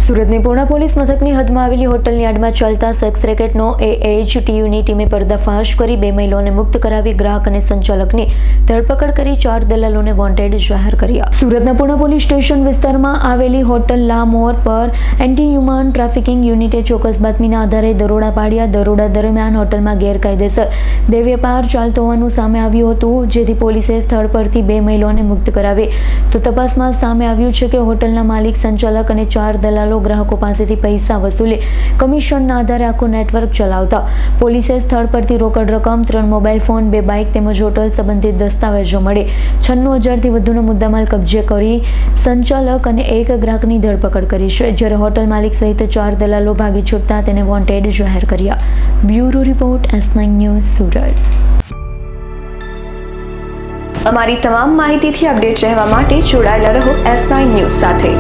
સુરતની પૂર્ણા પોલીસ મથકની હદમાં આવેલી હોટલની આડમાં ચાલતા સેક્સ રેકેટનો AHTUની ટીમે પર્દાફાશ કરી 2 મહિલાઓને મુક્ત કરાવી ગ્રાહક અને સંચાલકની ધરપકડ કરી 4 દલાલોને વોન્ટેડ જાહેર કર્યા. સુરતના પૂર્ણા પોલીસ સ્ટેશન વિસ્તારમાં આવેલી હોટલ લા મોર પર એન્ટી હ્યુમન ટ્રાફિકિંગ યુનિટે ચોક્કસ બાતમીના આધારે દરોડા પાડ્યા. દરોડા દરમિયાન હોટલમાં ગેરકાયદેસર દેહ વેપાર ચાલતો હોવાનું સામે આવ્યું હતું, જેથી પોલીસે સ્થળ પરથી 2 મહિલાઓને મુક્ત કરાવી. તો તપાસમાં સામે આવ્યું છે કે હોટલના માલિક, સંચાલક અને 4 દલાલો ગ્રાહકો પાસેથી પૈસા વસૂલી કમિશનના આધારે આખું નેટવર્ક ચલાવતા. પોલીસે સ્થળ પરથી રોકડ રકમ, 3 મોબાઈલ ફોન, 2 બાઇક તેમજ હોટલ સંબંધિત દસ્તાવેજો મળી 96,000થી વધુનો મુદ્દામાલ કબજે કરી સંચાલક અને 1 ગ્રાહકની ધરપકડ કરી છે. જ્યારે હોટલ માલિક સહિત 4 દલાલો ભાગી છૂટતા તેને વોન્ટેડ જાહેર કર્યા. Bureau report S9 news Surat. અમારી તમામ માહિતીથી અપડેટ રહેવા માટે જોડાયેલા રહો S9 ન્યૂઝ સાથે.